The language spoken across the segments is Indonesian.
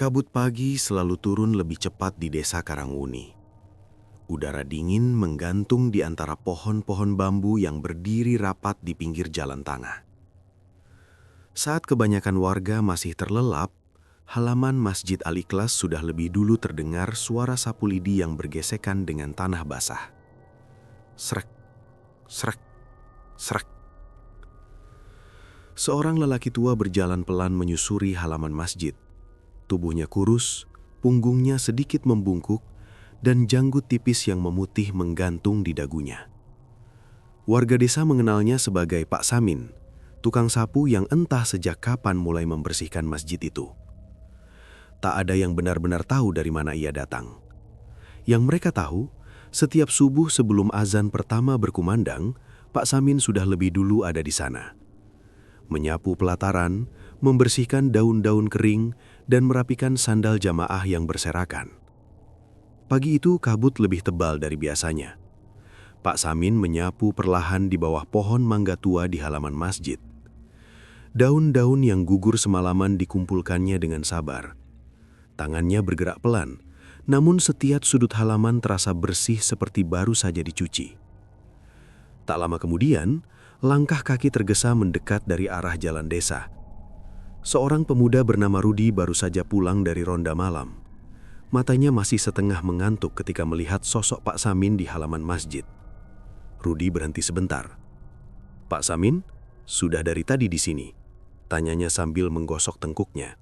Kabut pagi selalu turun lebih cepat di desa Karangwuni. Udara dingin menggantung di antara pohon-pohon bambu yang berdiri rapat di pinggir jalan tanah. Saat kebanyakan warga masih terlelap, halaman Masjid Al-Ikhlas sudah lebih dulu terdengar suara sapu lidi yang bergesekan dengan tanah basah. Srek, srek, srek. Seorang lelaki tua berjalan pelan menyusuri halaman masjid. Tubuhnya kurus, punggungnya sedikit membungkuk, dan janggut tipis yang memutih menggantung di dagunya. Warga desa mengenalnya sebagai Pak Samin, tukang sapu yang entah sejak kapan mulai membersihkan masjid itu. Tak ada yang benar-benar tahu dari mana ia datang. Yang mereka tahu, setiap subuh sebelum azan pertama berkumandang, Pak Samin sudah lebih dulu ada di sana. Menyapu pelataran, membersihkan daun-daun kering, dan merapikan sandal jamaah yang berserakan. Pagi itu kabut lebih tebal dari biasanya. Pak Samin menyapu perlahan di bawah pohon mangga tua di halaman masjid. Daun-daun yang gugur semalaman dikumpulkannya dengan sabar. Tangannya bergerak pelan, namun setiap sudut halaman terasa bersih seperti baru saja dicuci. Tak lama kemudian, langkah kaki tergesa mendekat dari arah jalan desa. Seorang pemuda bernama Rudi baru saja pulang dari ronda malam. Matanya masih setengah mengantuk ketika melihat sosok Pak Samin di halaman masjid. Rudi berhenti sebentar. "Pak Samin, sudah dari tadi di sini?" tanyanya sambil menggosok tengkuknya.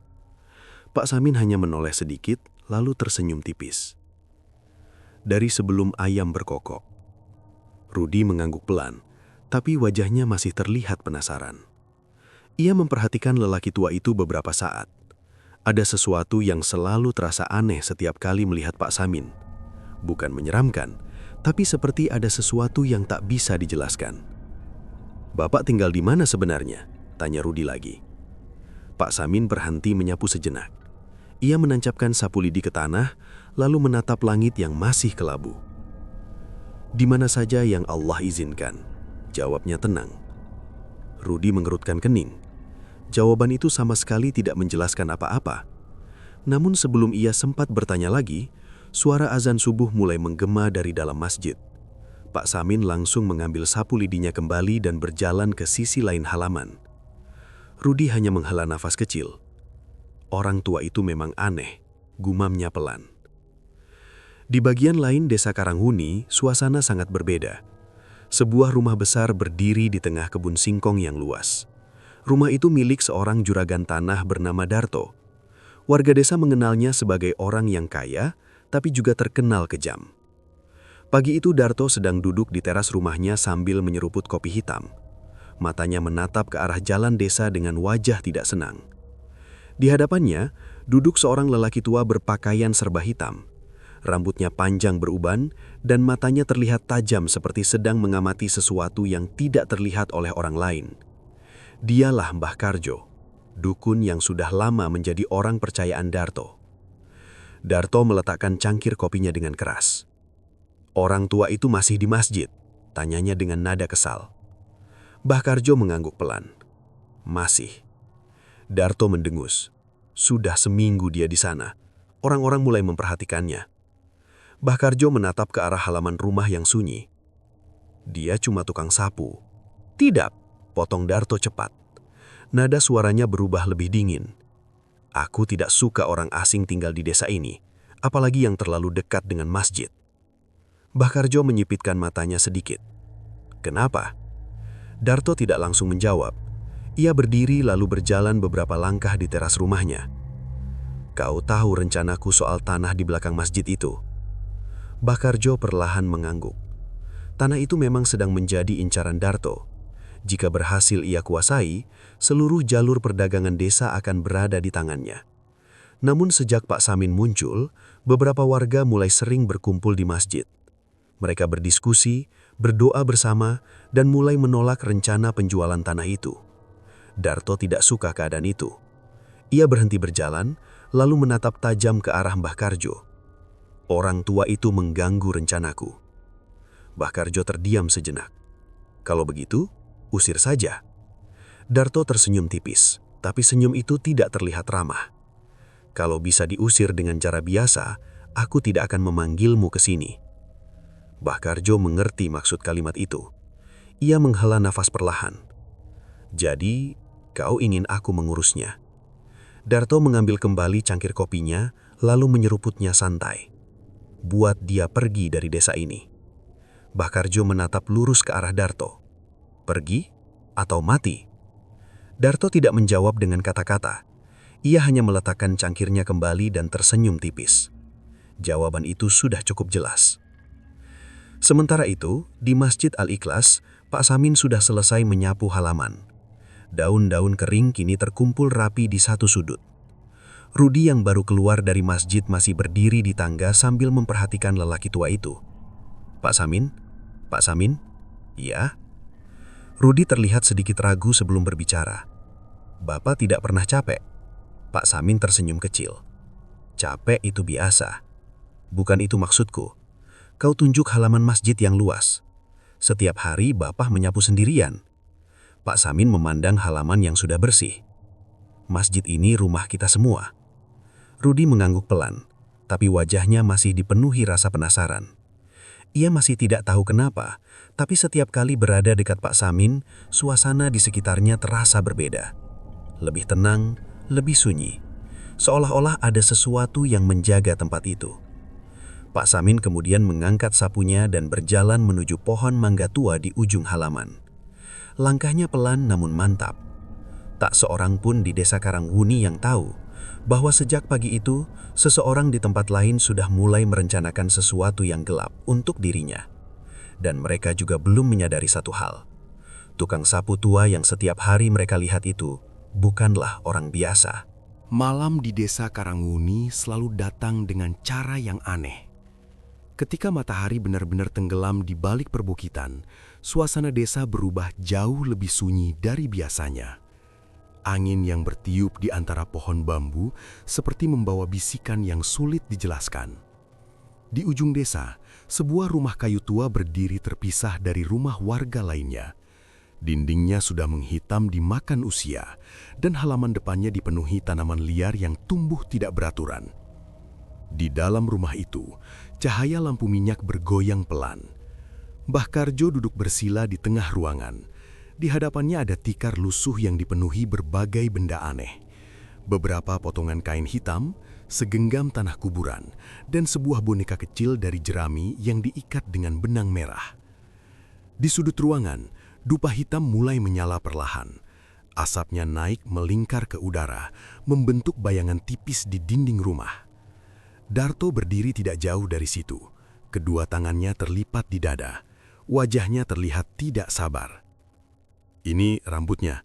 Pak Samin hanya menoleh sedikit, lalu tersenyum tipis. Dari sebelum ayam berkokok. Rudi mengangguk pelan, tapi wajahnya masih terlihat penasaran. Ia memperhatikan lelaki tua itu beberapa saat. Ada sesuatu yang selalu terasa aneh setiap kali melihat Pak Samin. Bukan menyeramkan, tapi seperti ada sesuatu yang tak bisa dijelaskan. "Bapak tinggal di mana sebenarnya?" tanya Rudi lagi. Pak Samin berhenti menyapu sejenak. Ia menancapkan sapu lidi ke tanah, lalu menatap langit yang masih kelabu. "Di mana saja yang Allah izinkan," jawabnya tenang. Rudi mengerutkan kening. Jawaban itu sama sekali tidak menjelaskan apa-apa. Namun sebelum ia sempat bertanya lagi, suara azan subuh mulai menggema dari dalam masjid. Pak Samin langsung mengambil sapu lidinya kembali dan berjalan ke sisi lain halaman. Rudi hanya menghela nafas kecil. Orang tua itu memang aneh, gumamnya pelan. Di bagian lain desa Karangwuni, suasana sangat berbeda. Sebuah rumah besar berdiri di tengah kebun singkong yang luas. Rumah itu milik seorang juragan tanah bernama Darto. Warga desa mengenalnya sebagai orang yang kaya, tapi juga terkenal kejam. Pagi itu Darto sedang duduk di teras rumahnya sambil menyeruput kopi hitam. Matanya menatap ke arah jalan desa dengan wajah tidak senang. Di hadapannya, duduk seorang lelaki tua berpakaian serba hitam. Rambutnya panjang beruban, dan matanya terlihat tajam seperti sedang mengamati sesuatu yang tidak terlihat oleh orang lain. Dialah Mbah Karjo, dukun yang sudah lama menjadi orang percayaan Darto. Darto meletakkan cangkir kopinya dengan keras. "Orang tua itu masih di masjid?" tanyanya dengan nada kesal. Mbah Karjo mengangguk pelan. "Masih." Darto mendengus. Sudah seminggu dia di sana. Orang-orang mulai memperhatikannya. Mbah Karjo menatap ke arah halaman rumah yang sunyi. "Dia cuma tukang sapu." "Tidak," potong Darto cepat. Nada suaranya berubah lebih dingin. "Aku tidak suka orang asing tinggal di desa ini, apalagi yang terlalu dekat dengan masjid." Mbah Karjo menyipitkan matanya sedikit. "Kenapa?" Darto tidak langsung menjawab. Ia berdiri lalu berjalan beberapa langkah di teras rumahnya. "Kau tahu rencanaku soal tanah di belakang masjid itu?" Mbah Karjo perlahan mengangguk. Tanah itu memang sedang menjadi incaran Darto. Jika berhasil ia kuasai, seluruh jalur perdagangan desa akan berada di tangannya. Namun sejak Pak Samin muncul, beberapa warga mulai sering berkumpul di masjid. Mereka berdiskusi, berdoa bersama, dan mulai menolak rencana penjualan tanah itu. Darto tidak suka keadaan itu. Ia berhenti berjalan, lalu menatap tajam ke arah Mbah Karjo. "Orang tua itu mengganggu rencanaku." Mbah Karjo terdiam sejenak. "Kalau begitu, usir saja." Darto tersenyum tipis, tapi senyum itu tidak terlihat ramah. Kalau bisa diusir dengan cara biasa, aku tidak akan memanggilmu ke sini." Mbah Karjo mengerti maksud kalimat itu. Ia menghela nafas perlahan. "Jadi, kau ingin aku mengurusnya?" Darto mengambil kembali cangkir kopinya, lalu menyeruputnya santai. "Buat dia pergi dari desa ini." Mbah Karjo menatap lurus ke arah Darto. "Pergi atau mati?" Darto tidak menjawab dengan kata-kata. Ia hanya meletakkan cangkirnya kembali dan tersenyum tipis. Jawaban itu sudah cukup jelas. Sementara itu, di Masjid Al-Ikhlas, Pak Samin sudah selesai menyapu halaman. Daun-daun kering kini terkumpul rapi di satu sudut. Rudi yang baru keluar dari masjid masih berdiri di tangga sambil memperhatikan lelaki tua itu. "Pak Samin? Pak Samin?" "Ya?" Rudi terlihat sedikit ragu sebelum berbicara. "Bapak tidak pernah capek?" Pak Samin tersenyum kecil. "Capek itu biasa. Bukan itu maksudku. Kau tunjuk halaman masjid yang luas. Setiap hari Bapak menyapu sendirian." Pak Samin memandang halaman yang sudah bersih. "Masjid ini rumah kita semua." Rudi mengangguk pelan, tapi wajahnya masih dipenuhi rasa penasaran. Ia masih tidak tahu kenapa, tapi setiap kali berada dekat Pak Samin, suasana di sekitarnya terasa berbeda. Lebih tenang, lebih sunyi. Seolah-olah ada sesuatu yang menjaga tempat itu. Pak Samin kemudian mengangkat sapunya dan berjalan menuju pohon mangga tua di ujung halaman. Langkahnya pelan namun mantap. Tak seorang pun di desa Karangwuni yang tahu bahwa sejak pagi itu, seseorang di tempat lain sudah mulai merencanakan sesuatu yang gelap untuk dirinya. Dan mereka juga belum menyadari satu hal. Tukang sapu tua yang setiap hari mereka lihat itu bukanlah orang biasa. Malam di desa Karangwuni selalu datang dengan cara yang aneh. Ketika matahari benar-benar tenggelam di balik perbukitan, suasana desa berubah jauh lebih sunyi dari biasanya. Angin yang bertiup di antara pohon bambu seperti membawa bisikan yang sulit dijelaskan. Di ujung desa, sebuah rumah kayu tua berdiri terpisah dari rumah warga lainnya. Dindingnya sudah menghitam dimakan usia, dan halaman depannya dipenuhi tanaman liar yang tumbuh tidak beraturan. Di dalam rumah itu, cahaya lampu minyak bergoyang pelan. Mbah Karjo duduk bersila di tengah ruangan. Di hadapannya ada tikar lusuh yang dipenuhi berbagai benda aneh. Beberapa potongan kain hitam, segenggam tanah kuburan, dan sebuah boneka kecil dari jerami yang diikat dengan benang merah. Di sudut ruangan, dupa hitam mulai menyala perlahan. Asapnya naik melingkar ke udara, membentuk bayangan tipis di dinding rumah. Darto berdiri tidak jauh dari situ. Kedua tangannya terlipat di dada. Wajahnya terlihat tidak sabar. "Ini rambutnya?"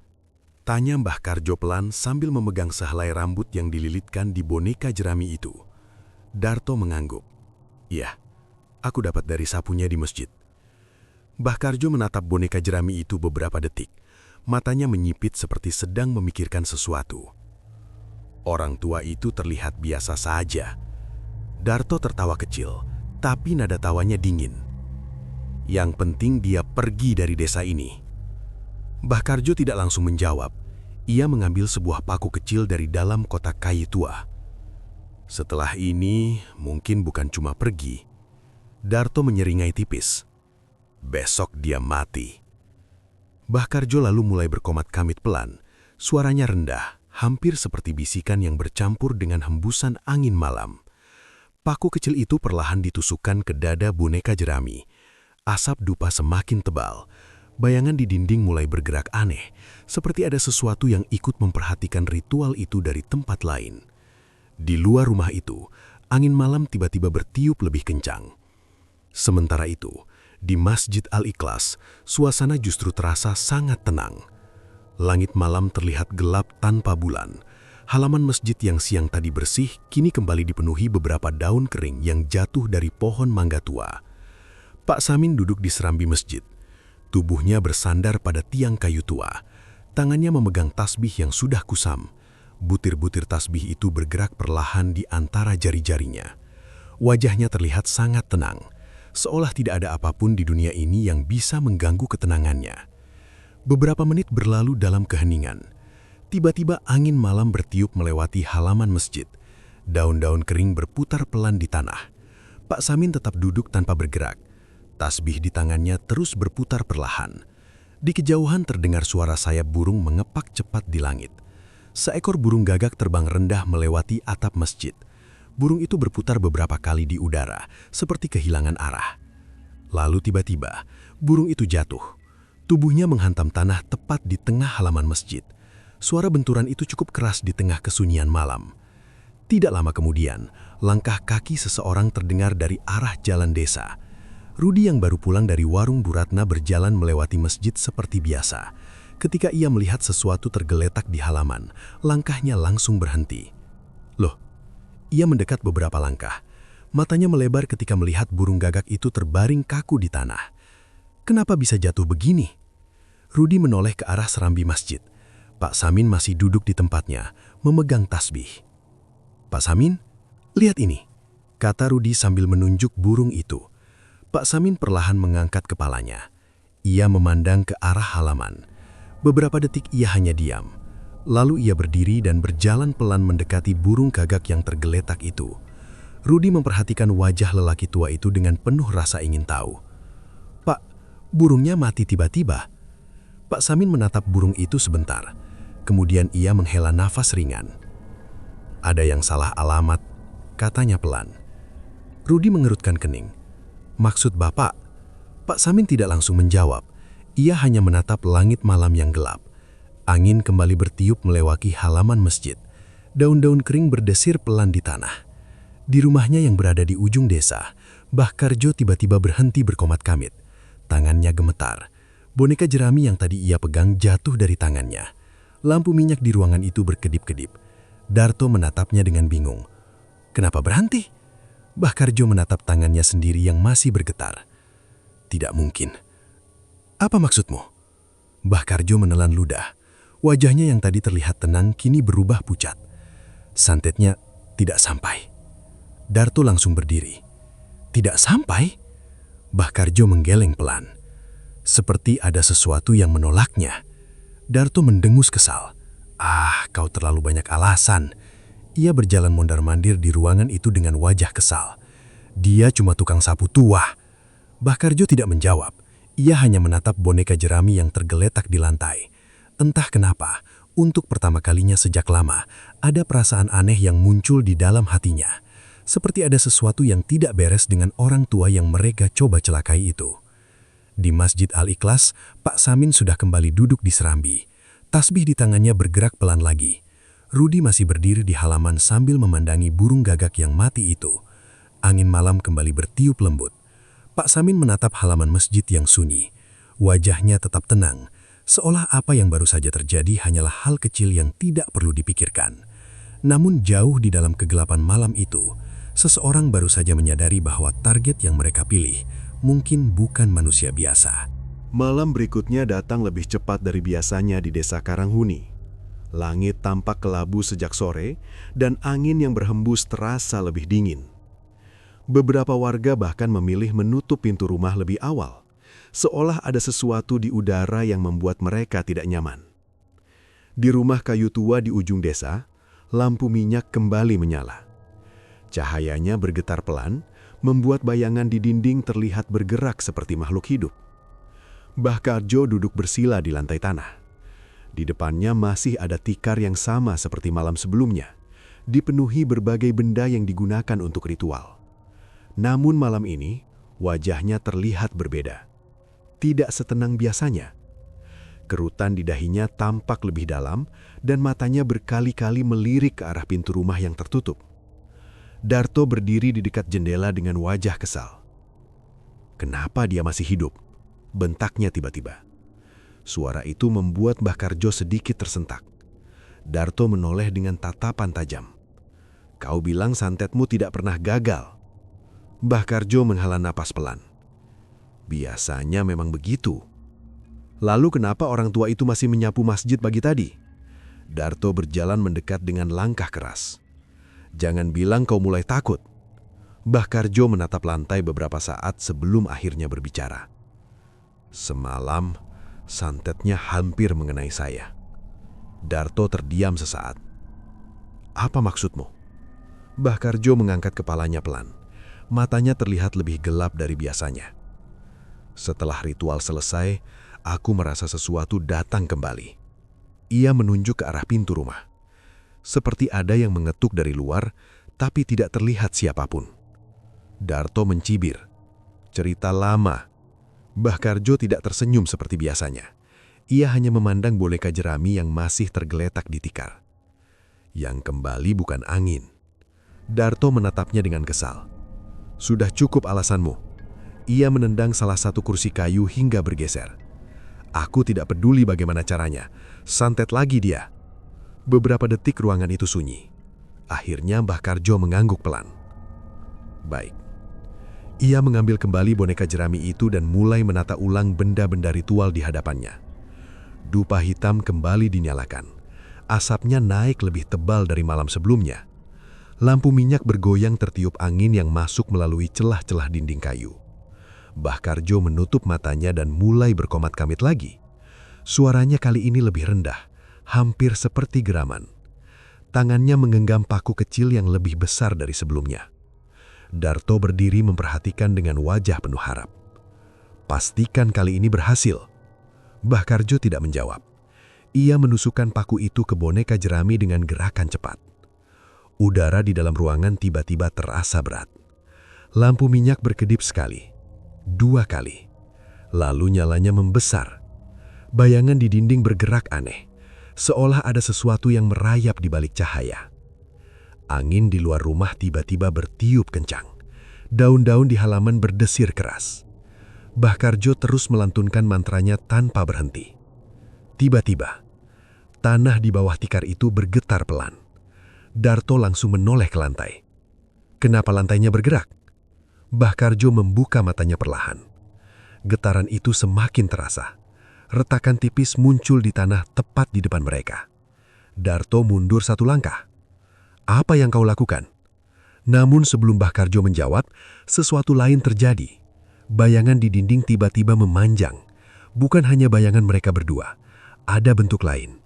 tanya Mbah Karjo pelan sambil memegang sehelai rambut yang dililitkan di boneka jerami itu. Darto mengangguk. "Iya, aku dapat dari sapunya di masjid." Mbah Karjo menatap boneka jerami itu beberapa detik. Matanya menyipit seperti sedang memikirkan sesuatu. Orang tua itu terlihat biasa saja. Darto tertawa kecil, tapi nada tawanya dingin. "Yang penting dia pergi dari desa ini." Mbah Karjo tidak langsung menjawab. Ia mengambil sebuah paku kecil dari dalam kotak kayu tua. "Setelah ini, mungkin bukan cuma pergi." Darto menyeringai tipis. "Besok dia mati." Mbah Karjo lalu mulai berkomat kamit pelan. Suaranya rendah, hampir seperti bisikan yang bercampur dengan hembusan angin malam. Paku kecil itu perlahan ditusukkan ke dada boneka jerami. Asap dupa semakin tebal. Bayangan di dinding mulai bergerak aneh, seperti ada sesuatu yang ikut memperhatikan ritual itu dari tempat lain. Di luar rumah itu, angin malam tiba-tiba bertiup lebih kencang. Sementara itu, di Masjid Al-Ikhlas, suasana justru terasa sangat tenang. Langit malam terlihat gelap tanpa bulan. Halaman masjid yang siang tadi bersih kini kembali dipenuhi beberapa daun kering yang jatuh dari pohon mangga tua. Pak Samin duduk di serambi masjid. Tubuhnya bersandar pada tiang kayu tua. Tangannya memegang tasbih yang sudah kusam. Butir-butir tasbih itu bergerak perlahan di antara jari-jarinya. Wajahnya terlihat sangat tenang, seolah tidak ada apapun di dunia ini yang bisa mengganggu ketenangannya. Beberapa menit berlalu dalam keheningan. Tiba-tiba angin malam bertiup melewati halaman masjid. Daun-daun kering berputar pelan di tanah. Pak Samin tetap duduk tanpa bergerak. Tasbih di tangannya terus berputar perlahan. Di kejauhan terdengar suara sayap burung mengepak cepat di langit. Seekor burung gagak terbang rendah melewati atap masjid. Burung itu berputar beberapa kali di udara, seperti kehilangan arah. Lalu tiba-tiba, burung itu jatuh. Tubuhnya menghantam tanah tepat di tengah halaman masjid. Suara benturan itu cukup keras di tengah kesunyian malam. Tidak lama kemudian, langkah kaki seseorang terdengar dari arah jalan desa. Rudi yang baru pulang dari warung Bu Ratna berjalan melewati masjid seperti biasa. Ketika ia melihat sesuatu tergeletak di halaman, langkahnya langsung berhenti. Loh, ia mendekat beberapa langkah. Matanya melebar ketika melihat burung gagak itu terbaring kaku di tanah. Kenapa bisa jatuh begini? Rudi menoleh ke arah serambi masjid. Pak Samin masih duduk di tempatnya, memegang tasbih. Pak Samin, lihat ini, kata Rudi sambil menunjuk burung itu. Pak Samin perlahan mengangkat kepalanya. Ia memandang ke arah halaman. Beberapa detik ia hanya diam. Lalu ia berdiri dan berjalan pelan mendekati burung gagak yang tergeletak itu. Rudi memperhatikan wajah lelaki tua itu dengan penuh rasa ingin tahu. Pak, burungnya mati tiba-tiba. Pak Samin menatap burung itu sebentar. Kemudian ia menghela nafas ringan. Ada yang salah alamat, katanya pelan. Rudi mengerutkan kening. Maksud Bapak? Pak Samin tidak langsung menjawab. Ia hanya menatap langit malam yang gelap. Angin kembali bertiup melewati halaman masjid. Daun-daun kering berdesir pelan di tanah. Di rumahnya yang berada di ujung desa, Mbah Karjo tiba-tiba berhenti berkomat-kamit. Tangannya gemetar. Boneka jerami yang tadi ia pegang jatuh dari tangannya. Lampu minyak di ruangan itu berkedip-kedip. Darto menatapnya dengan bingung. Kenapa berhenti? Mbah Karjo menatap tangannya sendiri yang masih bergetar. Tidak mungkin. Apa maksudmu? Mbah Karjo menelan ludah. Wajahnya yang tadi terlihat tenang kini berubah pucat. Santetnya tidak sampai. Darto langsung berdiri. Tidak sampai? Mbah Karjo menggeleng pelan. Seperti ada sesuatu yang menolaknya. Darto mendengus kesal. Ah, kau terlalu banyak alasan. Ia berjalan mondar-mandir di ruangan itu dengan wajah kesal. Dia cuma tukang sapu tua. Mbah Karjo tidak menjawab. Ia hanya menatap boneka jerami yang tergeletak di lantai. Entah kenapa, untuk pertama kalinya sejak lama, ada perasaan aneh yang muncul di dalam hatinya. Seperti ada sesuatu yang tidak beres dengan orang tua yang mereka coba celakai itu. Di Masjid Al-Ikhlas, Pak Samin sudah kembali duduk di serambi. Tasbih di tangannya bergerak pelan lagi. Rudi masih berdiri di halaman sambil memandangi burung gagak yang mati itu. Angin malam kembali bertiup lembut. Pak Samin menatap halaman masjid yang sunyi. Wajahnya tetap tenang, seolah apa yang baru saja terjadi hanyalah hal kecil yang tidak perlu dipikirkan. Namun jauh di dalam kegelapan malam itu, seseorang baru saja menyadari bahwa target yang mereka pilih mungkin bukan manusia biasa. Malam berikutnya datang lebih cepat dari biasanya di desa Karanghuni. Langit tampak kelabu sejak sore dan angin yang berhembus terasa lebih dingin. Beberapa warga bahkan memilih menutup pintu rumah lebih awal, seolah ada sesuatu di udara yang membuat mereka tidak nyaman. Di rumah kayu tua di ujung desa, lampu minyak kembali menyala. Cahayanya bergetar pelan, membuat bayangan di dinding terlihat bergerak seperti makhluk hidup. Mbah Karjo duduk bersila di lantai tanah. Di depannya masih ada tikar yang sama seperti malam sebelumnya, dipenuhi berbagai benda yang digunakan untuk ritual. Namun malam ini, wajahnya terlihat berbeda. Tidak setenang biasanya. Kerutan di dahinya tampak lebih dalam dan matanya berkali-kali melirik ke arah pintu rumah yang tertutup. Darto berdiri di dekat jendela dengan wajah kesal. Kenapa dia masih hidup? Bentaknya tiba-tiba. Suara itu membuat Mbah Karjo sedikit tersentak. Darto menoleh dengan tatapan tajam. Kau bilang santetmu tidak pernah gagal. Mbah Karjo menghela napas pelan. Biasanya memang begitu. Lalu kenapa orang tua itu masih menyapu masjid pagi tadi? Darto berjalan mendekat dengan langkah keras. Jangan bilang kau mulai takut. Mbah Karjo menatap lantai beberapa saat sebelum akhirnya berbicara. Semalam, santetnya hampir mengenai saya. Darto terdiam sesaat. Apa maksudmu? Mbah Karjo mengangkat kepalanya pelan. Matanya terlihat lebih gelap dari biasanya. Setelah ritual selesai, aku merasa sesuatu datang kembali. Ia menunjuk ke arah pintu rumah. Seperti ada yang mengetuk dari luar, tapi tidak terlihat siapapun. Darto mencibir. Cerita lama. Mbah Karjo tidak tersenyum seperti biasanya. Ia hanya memandang boneka jerami yang masih tergeletak di tikar. Yang kembali bukan angin. Darto menatapnya dengan kesal. Sudah cukup alasanmu. Ia menendang salah satu kursi kayu hingga bergeser. Aku tidak peduli bagaimana caranya. Santet lagi dia. Beberapa detik ruangan itu sunyi. Akhirnya Mbah Karjo mengangguk pelan. Baik. Ia mengambil kembali boneka jerami itu dan mulai menata ulang benda-benda ritual di hadapannya. Dupa hitam kembali dinyalakan. Asapnya naik lebih tebal dari malam sebelumnya. Lampu minyak bergoyang tertiup angin yang masuk melalui celah-celah dinding kayu. Mbah Karjo menutup matanya dan mulai berkomat-kamit lagi. Suaranya kali ini lebih rendah, hampir seperti geraman. Tangannya menggenggam paku kecil yang lebih besar dari sebelumnya. Darto berdiri memperhatikan dengan wajah penuh harap. Pastikan kali ini berhasil. Mbah Karjo tidak menjawab. Ia menusukkan paku itu ke boneka jerami dengan gerakan cepat. Udara di dalam ruangan tiba-tiba terasa berat. Lampu minyak berkedip sekali, 2 kali. Lalu nyalanya membesar. Bayangan di dinding bergerak aneh, seolah ada sesuatu yang merayap di balik cahaya. Angin di luar rumah tiba-tiba bertiup kencang. Daun-daun di halaman berdesir keras. Mbah Karjo terus melantunkan mantranya tanpa berhenti. Tiba-tiba, tanah di bawah tikar itu bergetar pelan. Darto langsung menoleh ke lantai. Kenapa lantainya bergerak? Mbah Karjo membuka matanya perlahan. Getaran itu semakin terasa. Retakan tipis muncul di tanah tepat di depan mereka. Darto mundur 1 langkah. Apa yang kau lakukan? Namun sebelum Mbah Karjo menjawab, sesuatu lain terjadi. Bayangan di dinding tiba-tiba memanjang. Bukan hanya bayangan mereka berdua. Ada bentuk lain.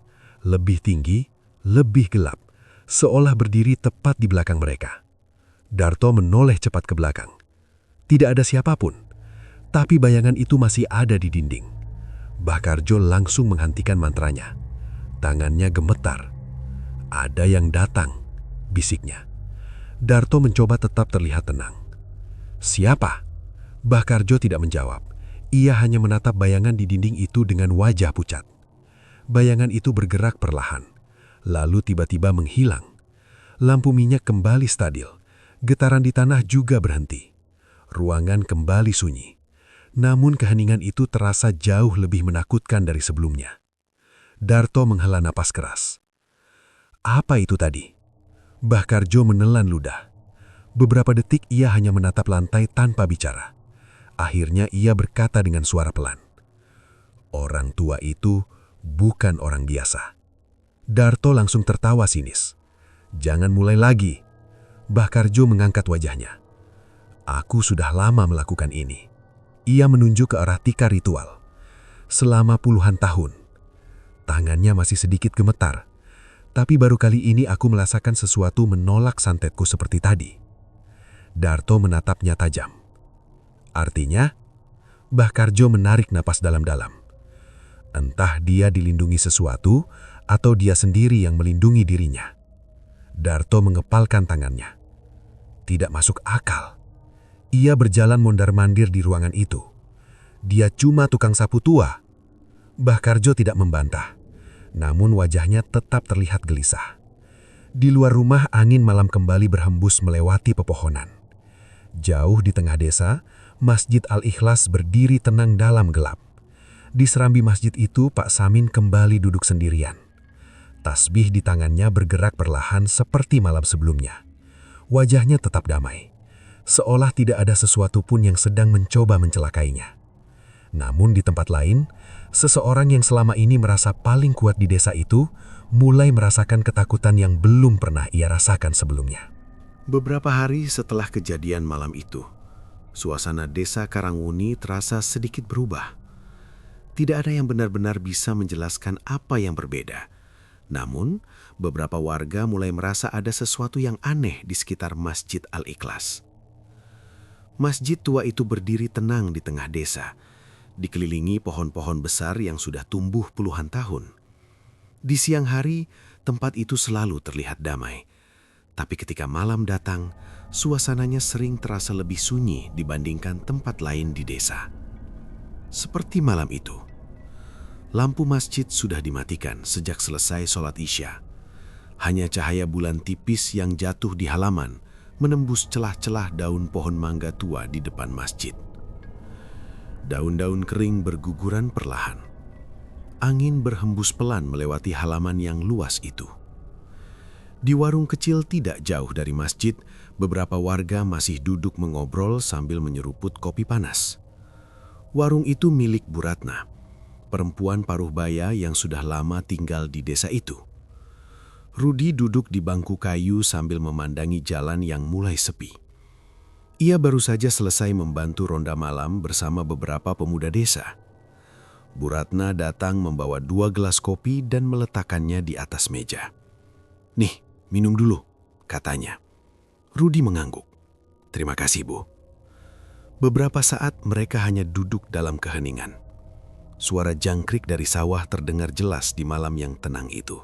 Lebih tinggi, lebih gelap. Seolah berdiri tepat di belakang mereka. Darto menoleh cepat ke belakang. Tidak ada siapapun. Tapi bayangan itu masih ada di dinding. Mbah Karjo langsung menghentikan mantranya. Tangannya gemetar. Ada yang datang, bisiknya. Darto mencoba tetap terlihat tenang. Siapa? Mbah Karjo tidak menjawab. Ia hanya menatap bayangan di dinding itu dengan wajah pucat. Bayangan itu bergerak perlahan, lalu tiba-tiba menghilang. Lampu minyak kembali stabil. Getaran di tanah juga berhenti. Ruangan kembali sunyi. Namun keheningan itu terasa jauh lebih menakutkan dari sebelumnya. Darto menghela napas keras. Apa itu tadi? Mbah Karjo menelan ludah. Beberapa detik ia hanya menatap lantai tanpa bicara. Akhirnya ia berkata dengan suara pelan. Orang tua itu bukan orang biasa. Darto langsung tertawa sinis. Jangan mulai lagi. Mbah Karjo mengangkat wajahnya. Aku sudah lama melakukan ini. Ia menunjuk ke arah tikar ritual. Selama puluhan tahun. Tangannya masih sedikit gemetar. Tapi baru kali ini aku merasakan sesuatu menolak santetku seperti tadi. Darto menatapnya tajam. Artinya, Mbah Karjo menarik napas dalam-dalam. Entah dia dilindungi sesuatu atau dia sendiri yang melindungi dirinya. Darto mengepalkan tangannya. Tidak masuk akal. Ia berjalan mondar-mandir di ruangan itu. Dia cuma tukang sapu tua. Mbah Karjo tidak membantah. Namun wajahnya tetap terlihat gelisah. Di luar rumah angin malam kembali berhembus melewati pepohonan. Jauh di tengah desa, Masjid Al-Ikhlas berdiri tenang dalam gelap. Di serambi masjid itu Pak Samin kembali duduk sendirian. Tasbih di tangannya bergerak perlahan seperti malam sebelumnya. Wajahnya tetap damai. Seolah tidak ada sesuatu pun yang sedang mencoba mencelakainya. Namun di tempat lain, seseorang yang selama ini merasa paling kuat di desa itu mulai merasakan ketakutan yang belum pernah ia rasakan sebelumnya. Beberapa hari setelah kejadian malam itu, suasana desa Karangwuni terasa sedikit berubah. Tidak ada yang benar-benar bisa menjelaskan apa yang berbeda, Namun, beberapa warga mulai merasa ada sesuatu yang aneh di sekitar Masjid Al-Ikhlas. Masjid tua itu berdiri tenang di tengah desa, dikelilingi pohon-pohon besar yang sudah tumbuh puluhan tahun. Di siang hari, tempat itu selalu terlihat damai. Tapi ketika malam datang, suasananya sering terasa lebih sunyi dibandingkan tempat lain di desa. Seperti malam itu, lampu masjid sudah dimatikan sejak selesai sholat Isya. Hanya cahaya bulan tipis yang jatuh di halaman menembus celah-celah daun pohon mangga tua di depan masjid. Daun-daun kering berguguran perlahan. Angin berhembus pelan melewati halaman yang luas itu. Di warung kecil tidak jauh dari masjid, beberapa warga masih duduk mengobrol sambil menyeruput kopi panas. Warung itu milik Bu Ratna, perempuan paruh baya yang sudah lama tinggal di desa itu. Rudi duduk di bangku kayu sambil memandangi jalan yang mulai sepi. Ia baru saja selesai membantu ronda malam bersama beberapa pemuda desa. Bu Ratna datang membawa 2 gelas kopi dan meletakkannya di atas meja. "Nih, minum dulu," katanya. Rudi mengangguk. "Terima kasih, Bu." Beberapa saat mereka hanya duduk dalam keheningan. Suara jangkrik dari sawah terdengar jelas di malam yang tenang itu.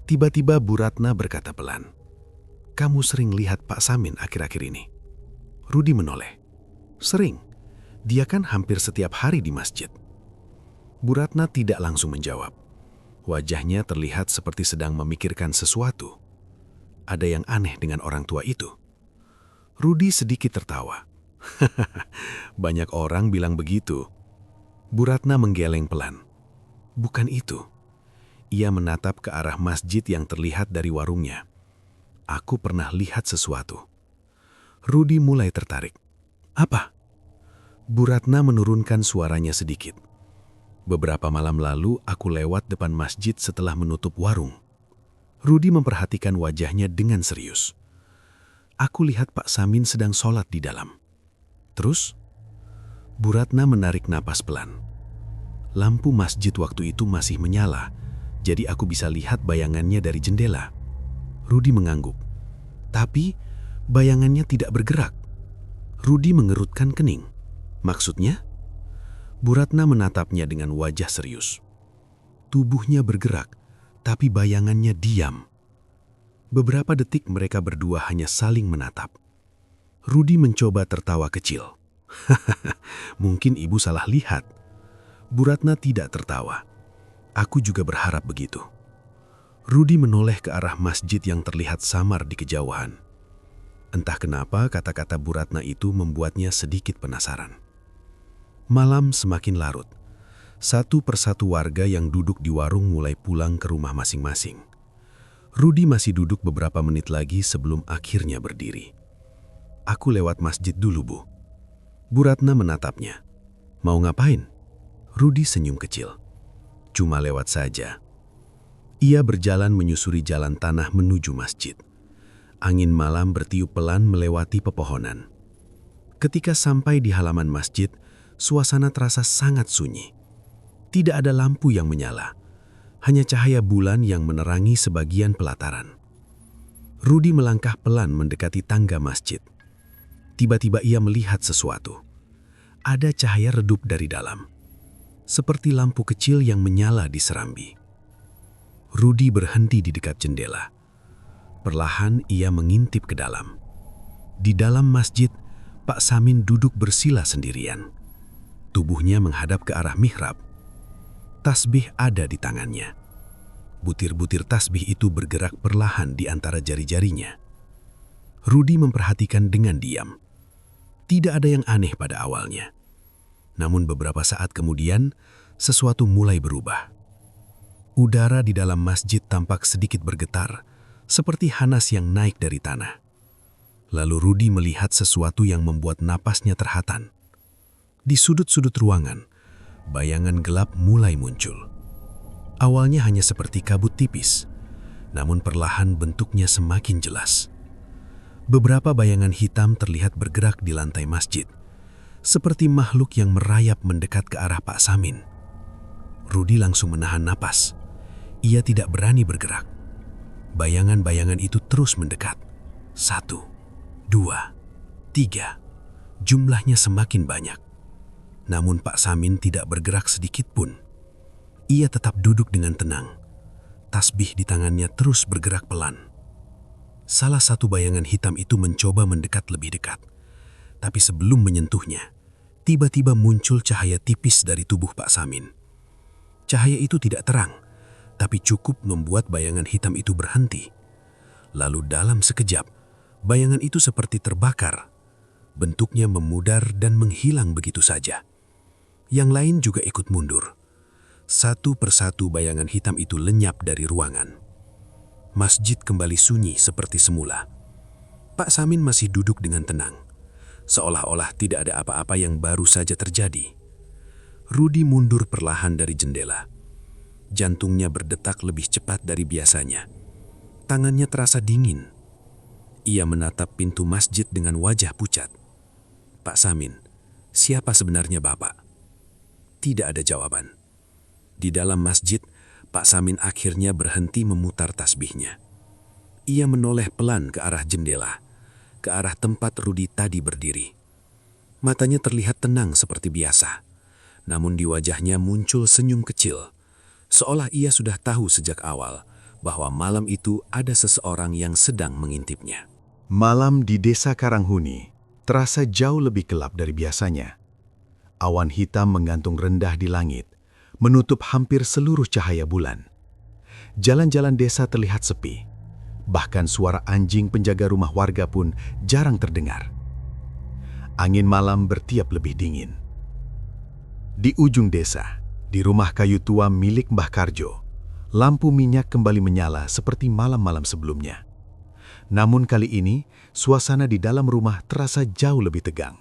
Tiba-tiba Bu Ratna berkata pelan, "Kamu sering lihat Pak Samin akhir-akhir ini?" Rudi menoleh. "Sering. Dia kan hampir setiap hari di masjid." Bu Ratna tidak langsung menjawab. Wajahnya terlihat seperti sedang memikirkan sesuatu. Ada yang aneh dengan orang tua itu. Rudi sedikit tertawa. "Banyak orang bilang begitu." Bu Ratna menggeleng pelan. "Bukan itu." Ia menatap ke arah masjid yang terlihat dari warungnya. "Aku pernah lihat sesuatu." Rudi mulai tertarik. "Apa?" Bu Ratna menurunkan suaranya sedikit. "Beberapa malam lalu aku lewat depan masjid setelah menutup warung." Rudi memperhatikan wajahnya dengan serius. "Aku lihat Pak Samin sedang sholat di dalam." "Terus?" Bu Ratna menarik napas pelan. "Lampu masjid waktu itu masih menyala, jadi aku bisa lihat bayangannya dari jendela." Rudi mengangguk. "Tapi bayangannya tidak bergerak." Rudi mengerutkan kening. "Maksudnya?" Bu Ratna menatapnya dengan wajah serius. "Tubuhnya bergerak, tapi bayangannya diam." Beberapa detik mereka berdua hanya saling menatap. Rudi mencoba tertawa kecil. "Mungkin ibu salah lihat." Bu Ratna tidak tertawa. "Aku juga berharap begitu." Rudi menoleh ke arah masjid yang terlihat samar di kejauhan. Entah kenapa kata-kata Bu Ratna itu membuatnya sedikit penasaran. Malam semakin larut. Satu persatu warga yang duduk di warung mulai pulang ke rumah masing-masing. Rudi masih duduk beberapa menit lagi sebelum akhirnya berdiri. "Aku lewat masjid dulu, Bu." Bu Ratna menatapnya. "Mau ngapain?" Rudi senyum kecil. "Cuma lewat saja." Ia berjalan menyusuri jalan tanah menuju masjid. Angin malam bertiup pelan melewati pepohonan. Ketika sampai di halaman masjid, suasana terasa sangat sunyi. Tidak ada lampu yang menyala, hanya cahaya bulan yang menerangi sebagian pelataran. Rudi melangkah pelan mendekati tangga masjid. Tiba-tiba ia melihat sesuatu. Ada cahaya redup dari dalam, seperti lampu kecil yang menyala di serambi. Rudi berhenti di dekat jendela. Perlahan ia mengintip ke dalam. Di dalam masjid, Pak Samin duduk bersila sendirian. Tubuhnya menghadap ke arah mihrab. Tasbih ada di tangannya. Butir-butir tasbih itu bergerak perlahan di antara jari-jarinya. Rudi memperhatikan dengan diam. Tidak ada yang aneh pada awalnya. Namun beberapa saat kemudian, sesuatu mulai berubah. Udara di dalam masjid tampak sedikit bergetar, seperti hanas yang naik dari tanah. Lalu Rudi melihat sesuatu yang membuat napasnya terhatan. Di sudut-sudut ruangan, bayangan gelap mulai muncul. Awalnya hanya seperti kabut tipis, namun perlahan bentuknya semakin jelas. Beberapa bayangan hitam terlihat bergerak di lantai masjid, seperti makhluk yang merayap mendekat ke arah Pak Samin. Rudi langsung menahan napas. Ia tidak berani bergerak. Bayangan-bayangan itu terus mendekat. 1, 2, 3. Jumlahnya semakin banyak. Namun Pak Samin tidak bergerak sedikit pun. Ia tetap duduk dengan tenang. Tasbih di tangannya terus bergerak pelan. Salah satu bayangan hitam itu mencoba mendekat lebih dekat. Tapi sebelum menyentuhnya, tiba-tiba muncul cahaya tipis dari tubuh Pak Samin. Cahaya itu tidak terang, tapi cukup membuat bayangan hitam itu berhenti. Lalu dalam sekejap, bayangan itu seperti terbakar. Bentuknya memudar dan menghilang begitu saja. Yang lain juga ikut mundur. Satu persatu bayangan hitam itu lenyap dari ruangan. Masjid kembali sunyi seperti semula. Pak Samin masih duduk dengan tenang, seolah-olah tidak ada apa-apa yang baru saja terjadi. Rudi mundur perlahan dari jendela. Jantungnya berdetak lebih cepat dari biasanya. Tangannya terasa dingin. Ia menatap pintu masjid dengan wajah pucat. Pak Samin, siapa sebenarnya Bapak? Tidak ada jawaban. Di dalam masjid, Pak Samin akhirnya berhenti memutar tasbihnya. Ia menoleh pelan ke arah jendela, ke arah tempat Rudi tadi berdiri. Matanya terlihat tenang seperti biasa. Namun di wajahnya muncul senyum kecil, seolah ia sudah tahu sejak awal bahwa malam itu ada seseorang yang sedang mengintipnya. Malam di desa Karanghuni terasa jauh lebih gelap dari biasanya. Awan hitam menggantung rendah di langit, menutup hampir seluruh cahaya bulan. Jalan-jalan desa terlihat sepi, bahkan suara anjing penjaga rumah warga pun jarang terdengar. Angin malam bertiup lebih dingin. Di ujung desa, di rumah kayu tua milik Mbah Karjo, lampu minyak kembali menyala seperti malam-malam sebelumnya. Namun kali ini, suasana di dalam rumah terasa jauh lebih tegang.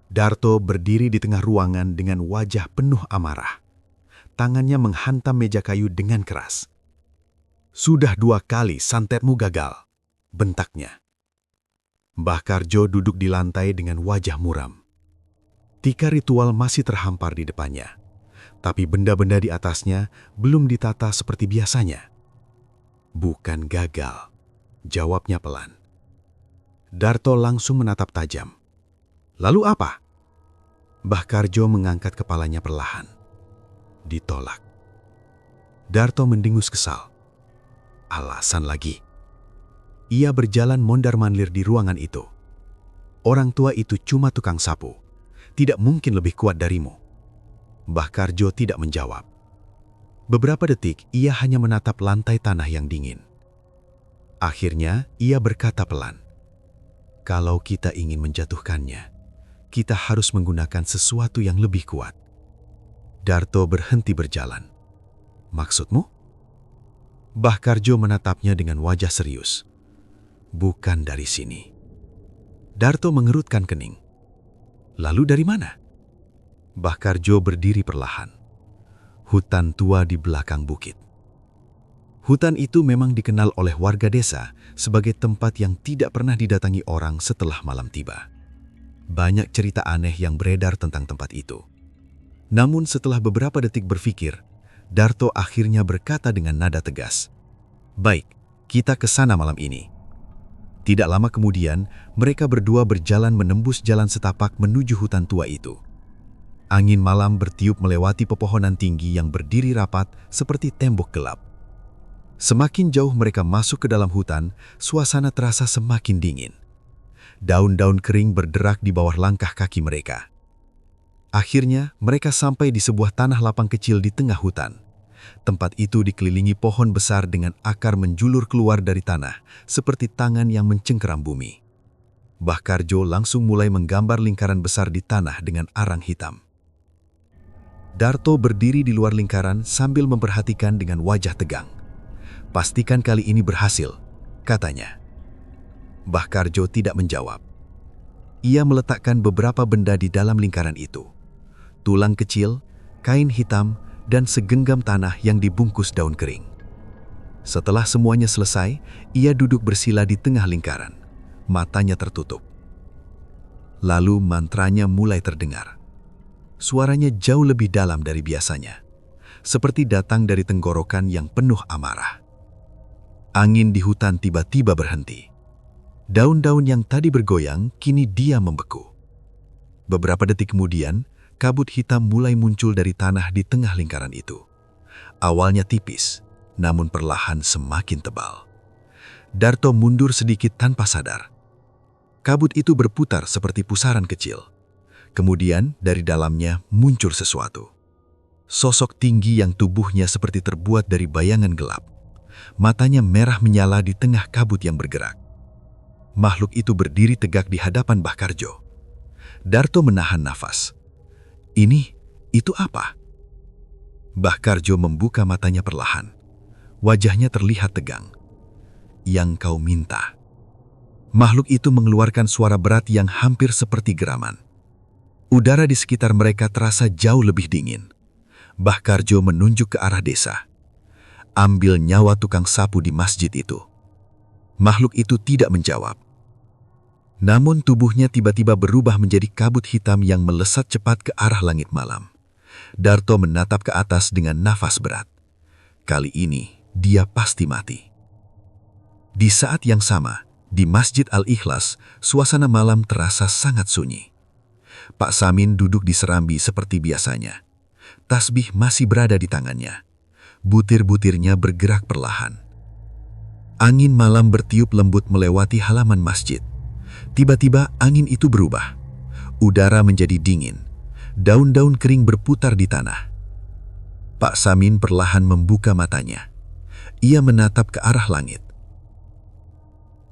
Darto berdiri di tengah ruangan dengan wajah penuh amarah. Tangannya menghantam meja kayu dengan keras. "Sudah 2 kali santetmu gagal," bentaknya. Mbah Karjo duduk di lantai dengan wajah muram. Tikar ritual masih terhampar di depannya, tapi benda-benda di atasnya belum ditata seperti biasanya. "Bukan gagal," jawabnya pelan. Darto langsung menatap tajam. "Lalu apa?" Mbah Karjo mengangkat kepalanya perlahan. "Ditolak." Darto mendengus kesal. Alasan lagi. Ia berjalan mondar-mandir di ruangan itu. Orang tua itu cuma tukang sapu. Tidak mungkin lebih kuat darimu. Mbah Karjo tidak menjawab. Beberapa detik ia hanya menatap lantai tanah yang dingin. Akhirnya ia berkata pelan, "Kalau kita ingin menjatuhkannya, kita harus menggunakan sesuatu yang lebih kuat." Darto berhenti berjalan. "Maksudmu?" Mbah Karjo menatapnya dengan wajah serius. "Bukan dari sini." Darto mengerutkan kening. "Lalu dari mana?" Mbah Karjo berdiri perlahan. Hutan tua di belakang bukit. Hutan itu memang dikenal oleh warga desa sebagai tempat yang tidak pernah didatangi orang setelah malam tiba. Banyak cerita aneh yang beredar tentang tempat itu. Namun setelah beberapa detik berpikir, Darto akhirnya berkata dengan nada tegas, "Baik, kita ke sana malam ini." Tidak lama kemudian, mereka berdua berjalan menembus jalan setapak menuju hutan tua itu. Angin malam bertiup melewati pepohonan tinggi yang berdiri rapat seperti tembok gelap. Semakin jauh mereka masuk ke dalam hutan, suasana terasa semakin dingin. Daun-daun kering berderak di bawah langkah kaki mereka. Akhirnya, mereka sampai di sebuah tanah lapang kecil di tengah hutan. Tempat itu dikelilingi pohon besar dengan akar menjulur keluar dari tanah, seperti tangan yang mencengkeram bumi. Mbah Karjo langsung mulai menggambar lingkaran besar di tanah dengan arang hitam. Darto berdiri di luar lingkaran sambil memperhatikan dengan wajah tegang. "Pastikan kali ini berhasil," katanya. Mbah Karjo tidak menjawab. Ia meletakkan beberapa benda di dalam lingkaran itu. Tulang kecil, kain hitam, dan segenggam tanah yang dibungkus daun kering. Setelah semuanya selesai, ia duduk bersila di tengah lingkaran. Matanya tertutup. Lalu mantranya mulai terdengar. Suaranya jauh lebih dalam dari biasanya. seperti datang dari tenggorokan yang penuh amarah. Angin di hutan tiba-tiba berhenti. Daun-daun yang tadi bergoyang kini diam membeku. Beberapa detik kemudian, kabut hitam mulai muncul dari tanah di tengah lingkaran itu. Awalnya tipis, namun perlahan semakin tebal. Darto mundur sedikit tanpa sadar. Kabut itu berputar seperti pusaran kecil. Kemudian dari dalamnya muncul sesuatu. Sosok tinggi yang tubuhnya seperti terbuat dari bayangan gelap. Matanya merah menyala di tengah kabut yang bergerak. Makhluk itu berdiri tegak di hadapan Mbah Karjo. Darto menahan nafas. Itu apa? Mbah Karjo membuka matanya perlahan. Wajahnya terlihat tegang. Yang kau minta. Makhluk itu mengeluarkan suara berat yang hampir seperti geraman. Udara di sekitar mereka terasa jauh lebih dingin. Mbah Karjo menunjuk ke arah desa. Ambil nyawa tukang sapu di masjid itu. Makhluk itu tidak menjawab. Namun tubuhnya tiba-tiba berubah menjadi kabut hitam yang melesat cepat ke arah langit malam. Darto menatap ke atas dengan nafas berat. Kali ini dia pasti mati. Di saat yang sama, di Masjid Al-Ikhlas, suasana malam terasa sangat sunyi. Pak Samin duduk di serambi seperti biasanya. Tasbih masih berada di tangannya. Butir-butirnya bergerak perlahan. Angin malam bertiup lembut melewati halaman masjid. Tiba-tiba angin itu berubah. Udara menjadi dingin. Daun-daun kering berputar di tanah. Pak Samin perlahan membuka matanya. Ia menatap ke arah langit.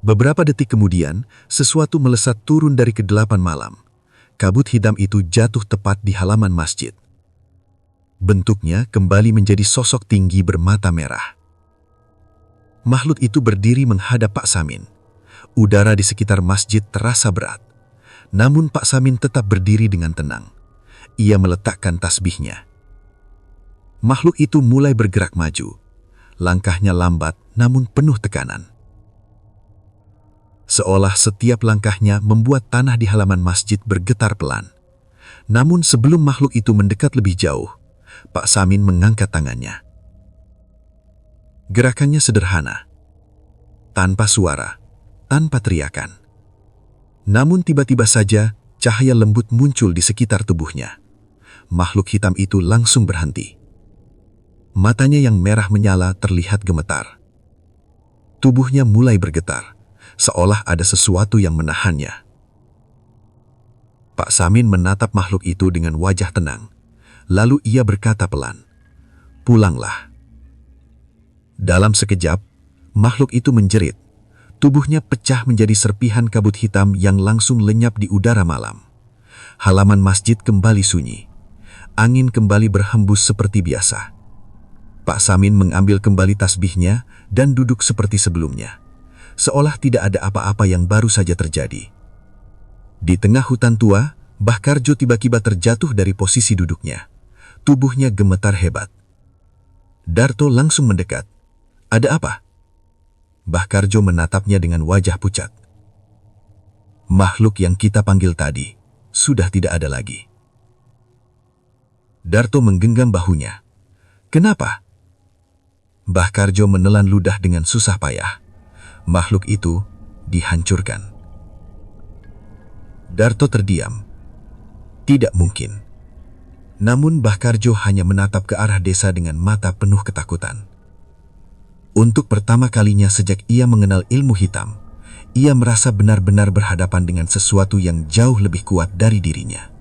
Beberapa detik kemudian, sesuatu melesat turun dari kedelapan malam. Kabut hitam itu jatuh tepat di halaman masjid. Bentuknya kembali menjadi sosok tinggi bermata merah. Makhluk itu berdiri menghadap Pak Samin. Udara di sekitar masjid terasa berat. Namun Pak Samin tetap berdiri dengan tenang. Ia meletakkan tasbihnya. Makhluk itu mulai bergerak maju. Langkahnya lambat namun penuh tekanan. Seolah setiap langkahnya membuat tanah di halaman masjid bergetar pelan. Namun sebelum makhluk itu mendekat lebih jauh, Pak Samin mengangkat tangannya. Gerakannya sederhana. Tanpa suara. Tanpa teriakan. Namun tiba-tiba saja cahaya lembut muncul di sekitar tubuhnya. Makhluk hitam itu langsung berhenti. Matanya yang merah menyala terlihat gemetar. Tubuhnya mulai bergetar, seolah ada sesuatu yang menahannya. Pak Samin menatap makhluk itu dengan wajah tenang. Lalu ia berkata pelan, "Pulanglah." Dalam sekejap, makhluk itu menjerit. Tubuhnya pecah menjadi serpihan kabut hitam yang langsung lenyap di udara malam. Halaman masjid kembali sunyi. Angin kembali berhembus seperti biasa. Pak Samin mengambil kembali tasbihnya dan duduk seperti sebelumnya. Seolah tidak ada apa-apa yang baru saja terjadi. Di tengah hutan tua, Mbah Karjo tiba-tiba terjatuh dari posisi duduknya. Tubuhnya gemetar hebat. Darto langsung mendekat. "Ada apa?" Mbah Karjo menatapnya dengan wajah pucat. "Makhluk yang kita panggil tadi sudah tidak ada lagi." Darto menggenggam bahunya. "Kenapa?" Mbah Karjo menelan ludah dengan susah payah. Makhluk itu dihancurkan. Darto terdiam. Tidak mungkin. Namun Mbah Karjo hanya menatap ke arah desa dengan mata penuh ketakutan. Untuk pertama kalinya sejak ia mengenal ilmu hitam, ia merasa benar-benar berhadapan dengan sesuatu yang jauh lebih kuat dari dirinya.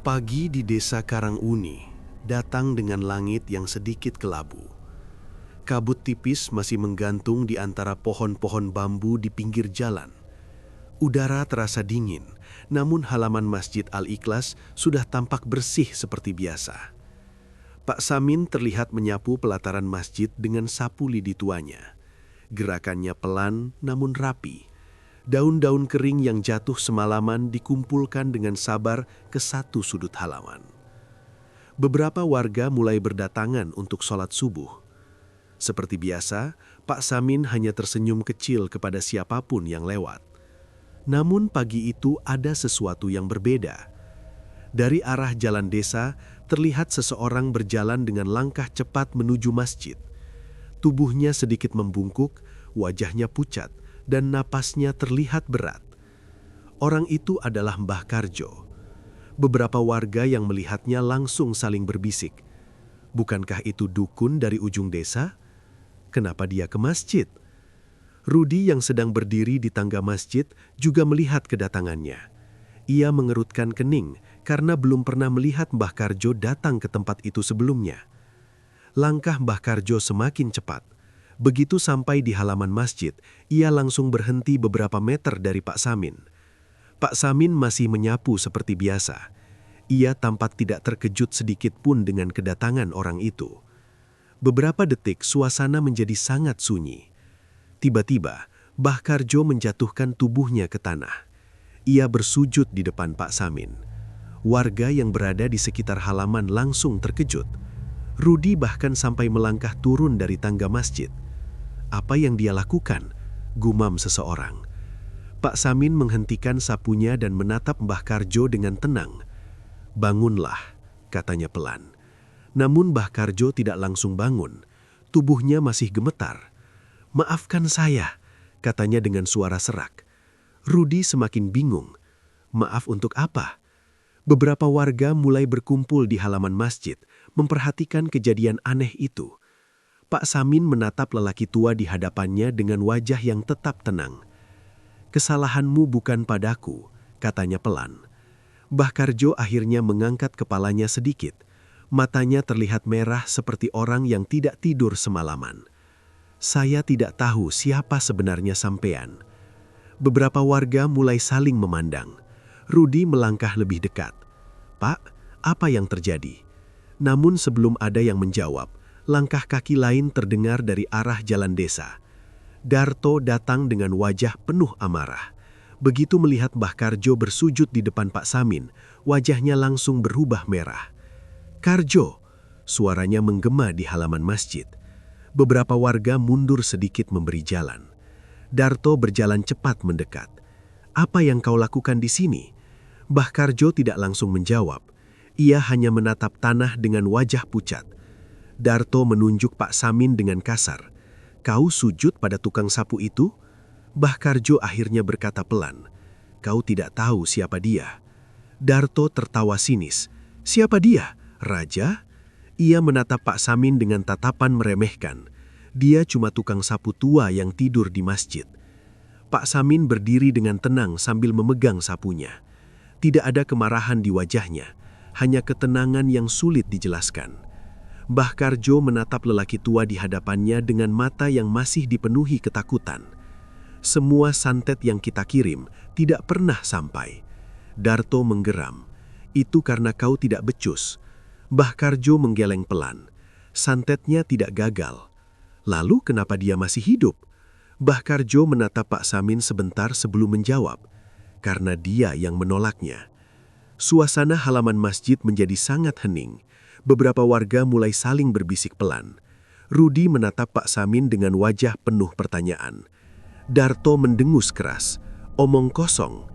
Pagi di desa Karanguni datang dengan langit yang sedikit kelabu. Kabut tipis masih menggantung di antara pohon-pohon bambu di pinggir jalan. Udara terasa dingin, namun halaman Masjid Al-Ikhlas sudah tampak bersih seperti biasa. Pak Samin terlihat menyapu pelataran masjid dengan sapu lidi tuanya. Gerakannya pelan namun rapi. Daun-daun kering yang jatuh semalaman dikumpulkan dengan sabar ke satu sudut halaman. Beberapa warga mulai berdatangan untuk sholat subuh. Seperti biasa, Pak Samin hanya tersenyum kecil kepada siapapun yang lewat. Namun pagi itu ada sesuatu yang berbeda. Dari arah jalan desa terlihat seseorang berjalan dengan langkah cepat menuju masjid. Tubuhnya sedikit membungkuk, wajahnya pucat, dan napasnya terlihat berat. Orang itu adalah Mbah Karjo. Beberapa warga yang melihatnya langsung saling berbisik. Bukankah itu dukun dari ujung desa? Kenapa dia ke masjid? Rudi yang sedang berdiri di tangga masjid juga melihat kedatangannya. Ia mengerutkan kening karena belum pernah melihat Mbah Karjo datang ke tempat itu sebelumnya. Langkah Mbah Karjo semakin cepat. Begitu sampai di halaman masjid, ia langsung berhenti beberapa meter dari Pak Samin. Pak Samin masih menyapu seperti biasa. Ia tampak tidak terkejut sedikit pun dengan kedatangan orang itu. Beberapa detik suasana menjadi sangat sunyi. Tiba-tiba, Mbah Karjo menjatuhkan tubuhnya ke tanah. Ia bersujud di depan Pak Samin. Warga yang berada di sekitar halaman langsung terkejut. Rudi bahkan sampai melangkah turun dari tangga masjid. Apa yang dia lakukan? Gumam seseorang. Pak Samin menghentikan sapunya dan menatap Mbah Karjo dengan tenang. "Bangunlah," katanya pelan. Namun Mbah Karjo tidak langsung bangun. Tubuhnya masih gemetar. "Maafkan saya," katanya dengan suara serak. Rudi semakin bingung. Maaf untuk apa? Beberapa warga mulai berkumpul di halaman masjid, memperhatikan kejadian aneh itu. Pak Samin menatap lelaki tua di hadapannya dengan wajah yang tetap tenang. "Kesalahanmu bukan padaku," katanya pelan. Mbah Karjo akhirnya mengangkat kepalanya sedikit. Matanya terlihat merah seperti orang yang tidak tidur semalaman. "Saya tidak tahu siapa sebenarnya sampean." Beberapa warga mulai saling memandang. Rudi melangkah lebih dekat. "Pak, apa yang terjadi?" Namun sebelum ada yang menjawab, langkah kaki lain terdengar dari arah jalan desa. Darto datang dengan wajah penuh amarah. Begitu melihat Mbah Karjo bersujud di depan Pak Samin, wajahnya langsung berubah merah. "Karjo!" Suaranya menggema di halaman masjid. Beberapa warga mundur sedikit memberi jalan. Darto berjalan cepat mendekat. "Apa yang kau lakukan di sini?" Mbah Karjo tidak langsung menjawab. Ia hanya menatap tanah dengan wajah pucat. Darto menunjuk Pak Samin dengan kasar. "Kau sujud pada tukang sapu itu?" Mbah Karjo akhirnya berkata pelan, "Kau tidak tahu siapa dia." Darto tertawa sinis. "Siapa dia? Raja?" Ia menatap Pak Samin dengan tatapan meremehkan. Dia cuma tukang sapu tua yang tidur di masjid. Pak Samin berdiri dengan tenang sambil memegang sapunya. Tidak ada kemarahan di wajahnya, hanya ketenangan yang sulit dijelaskan. Mbah Karjo menatap lelaki tua di hadapannya dengan mata yang masih dipenuhi ketakutan. "Semua santet yang kita kirim tidak pernah sampai." Darto menggeram. "Itu karena kau tidak becus." Mbah Karjo menggeleng pelan. "Santetnya tidak gagal." "Lalu kenapa dia masih hidup?" Mbah Karjo menatap Pak Samin sebentar sebelum menjawab. "Karena dia yang menolaknya." Suasana halaman masjid menjadi sangat hening. Beberapa warga mulai saling berbisik pelan. Rudi menatap Pak Samin dengan wajah penuh pertanyaan. Darto mendengus keras. "Omong kosong."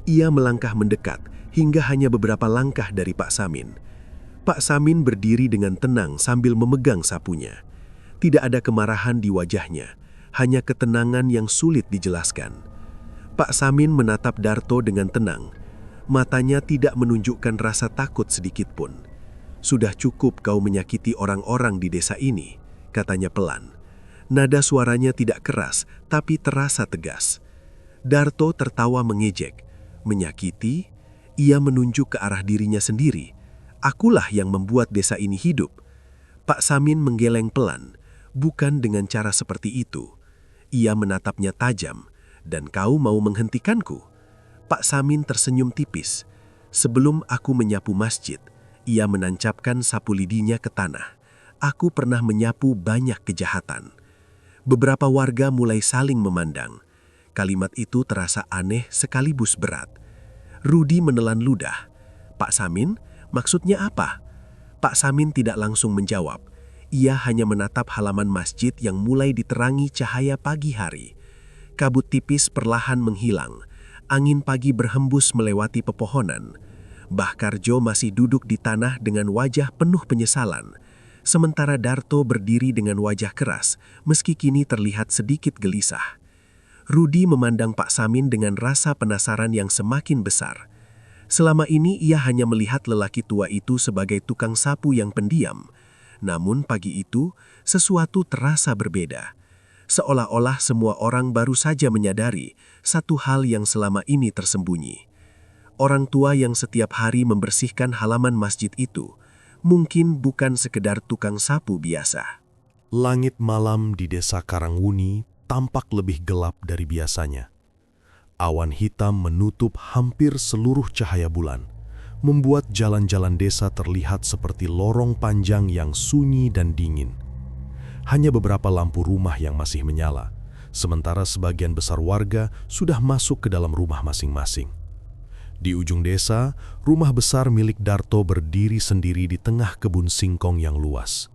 Ia melangkah mendekat hingga hanya beberapa langkah dari Pak Samin. Pak Samin berdiri dengan tenang sambil memegang sapunya. Tidak ada kemarahan di wajahnya, hanya ketenangan yang sulit dijelaskan. Pak Samin menatap Darto dengan tenang. Matanya tidak menunjukkan rasa takut sedikit pun. "Sudah cukup kau menyakiti orang-orang di desa ini," katanya pelan. Nada suaranya tidak keras, tapi terasa tegas. Darto tertawa mengejek. "Menyakiti?" Ia menunjuk ke arah dirinya sendiri. "Akulah yang membuat desa ini hidup." Pak Samin menggeleng pelan. "Bukan dengan cara seperti itu." Ia menatapnya tajam. "Dan kau mau menghentikanku?" Pak Samin tersenyum tipis. "Sebelum aku menyapu masjid," ia menancapkan sapu lidinya ke tanah, "aku pernah menyapu banyak kejahatan." Beberapa warga mulai saling memandang. Kalimat itu terasa aneh sekaligus berat. Rudi menelan ludah. "Pak Samin, maksudnya apa?" Pak Samin tidak langsung menjawab. Ia hanya menatap halaman masjid yang mulai diterangi cahaya pagi hari. Kabut tipis perlahan menghilang. Angin pagi berhembus melewati pepohonan. Mbah Karjo masih duduk di tanah dengan wajah penuh penyesalan, sementara Darto berdiri dengan wajah keras, meski kini terlihat sedikit gelisah. Rudi memandang Pak Samin dengan rasa penasaran yang semakin besar. Selama ini ia hanya melihat lelaki tua itu sebagai tukang sapu yang pendiam. Namun pagi itu, sesuatu terasa berbeda. Seolah-olah semua orang baru saja menyadari satu hal yang selama ini tersembunyi. Orang tua yang setiap hari membersihkan halaman masjid itu mungkin bukan sekedar tukang sapu biasa. Langit malam di desa Karangwuni tampak lebih gelap dari biasanya. Awan hitam menutup hampir seluruh cahaya bulan, membuat jalan-jalan desa terlihat seperti lorong panjang yang sunyi dan dingin. Hanya beberapa lampu rumah yang masih menyala, sementara sebagian besar warga sudah masuk ke dalam rumah masing-masing. Di ujung desa, rumah besar milik Darto berdiri sendiri di tengah kebun singkong yang luas.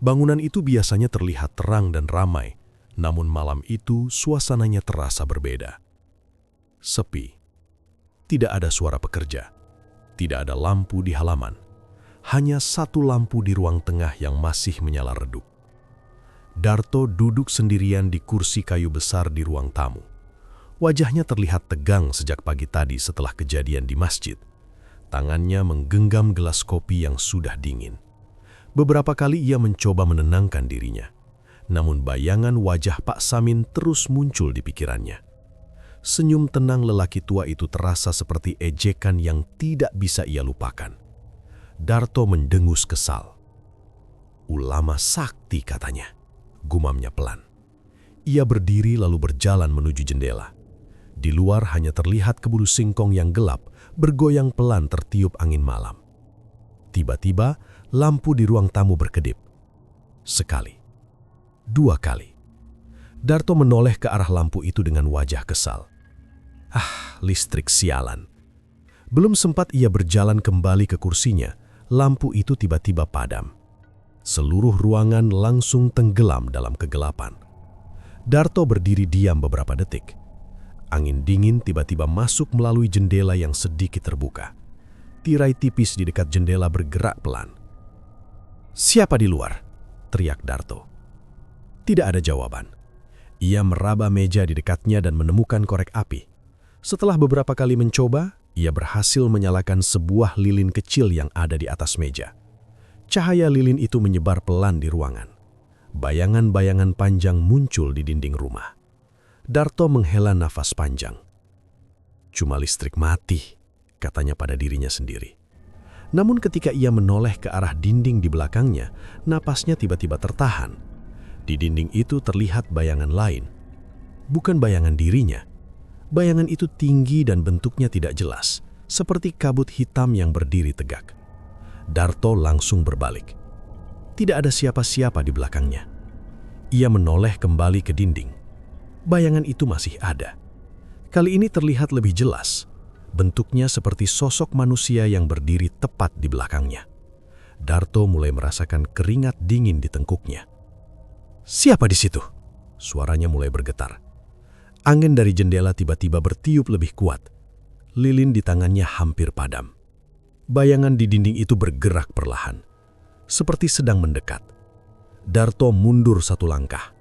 Bangunan itu biasanya terlihat terang dan ramai, namun malam itu suasananya terasa berbeda. Sepi. Tidak ada suara pekerja. Tidak ada lampu di halaman. Hanya satu lampu di ruang tengah yang masih menyala redup. Darto duduk sendirian di kursi kayu besar di ruang tamu. Wajahnya terlihat tegang sejak pagi tadi setelah kejadian di masjid. Tangannya menggenggam gelas kopi yang sudah dingin. Beberapa kali ia mencoba menenangkan dirinya. Namun bayangan wajah Pak Samin terus muncul di pikirannya. Senyum tenang lelaki tua itu terasa seperti ejekan yang tidak bisa ia lupakan. Darto mendengus kesal. "Ulama sakti," katanya, gumamnya pelan. Ia berdiri lalu berjalan menuju jendela. Di luar hanya terlihat kebun singkong yang gelap, bergoyang pelan tertiup angin malam. Tiba-tiba, lampu di ruang tamu berkedip. Sekali. 2 kali. Darto menoleh ke arah lampu itu dengan wajah kesal. Listrik sialan. Belum sempat ia berjalan kembali ke kursinya, lampu itu tiba-tiba padam. Seluruh ruangan langsung tenggelam dalam kegelapan. Darto berdiri diam beberapa detik. Angin dingin tiba-tiba masuk melalui jendela yang sedikit terbuka. Tirai tipis di dekat jendela bergerak pelan. "Siapa di luar?" teriak Darto. Tidak ada jawaban. Ia meraba meja di dekatnya dan menemukan korek api. Setelah beberapa kali mencoba, ia berhasil menyalakan sebuah lilin kecil yang ada di atas meja. Cahaya lilin itu menyebar pelan di ruangan. Bayangan-bayangan panjang muncul di dinding rumah. Darto menghela nafas panjang. "Cuma listrik mati," katanya pada dirinya sendiri. Namun ketika ia menoleh ke arah dinding di belakangnya, napasnya tiba-tiba tertahan. Di dinding itu terlihat bayangan lain. Bukan bayangan dirinya. Bayangan itu tinggi dan bentuknya tidak jelas, seperti kabut hitam yang berdiri tegak. Darto langsung berbalik. Tidak ada siapa-siapa di belakangnya. Ia menoleh kembali ke dinding. Bayangan itu masih ada. Kali ini terlihat lebih jelas. Bentuknya seperti sosok manusia yang berdiri tepat di belakangnya. Darto mulai merasakan keringat dingin di tengkuknya. "Siapa di situ?" Suaranya mulai bergetar. Angin dari jendela tiba-tiba bertiup lebih kuat. Lilin di tangannya hampir padam. Bayangan di dinding itu bergerak perlahan, seperti sedang mendekat. Darto mundur 1 langkah.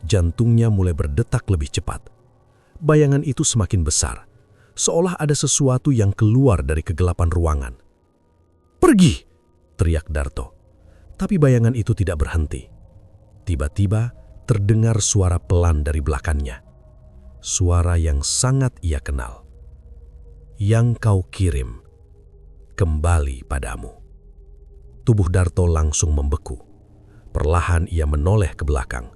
Jantungnya mulai berdetak lebih cepat. Bayangan itu semakin besar, seolah ada sesuatu yang keluar dari kegelapan ruangan. "Pergi!" teriak Darto. Tapi bayangan itu tidak berhenti. Tiba-tiba terdengar suara pelan dari belakangnya. Suara yang sangat ia kenal. "Yang kau kirim kembali padamu." Tubuh Darto langsung membeku. Perlahan ia menoleh ke belakang.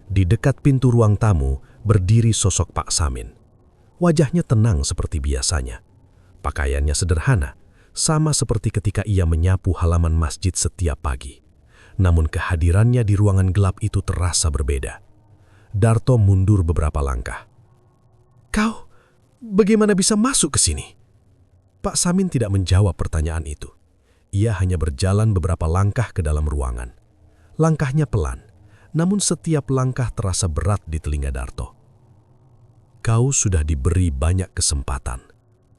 Di dekat pintu ruang tamu berdiri sosok Pak Samin. Wajahnya tenang seperti biasanya. Pakaiannya sederhana, sama seperti ketika ia menyapu halaman masjid setiap pagi. Namun kehadirannya di ruangan gelap itu terasa berbeda. Darto mundur beberapa langkah. "Kau bagaimana bisa masuk ke sini?" Pak Samin tidak menjawab pertanyaan itu. Ia hanya berjalan beberapa langkah ke dalam ruangan. Langkahnya pelan, namun setiap langkah terasa berat di telinga Darto. "Kau sudah diberi banyak kesempatan,"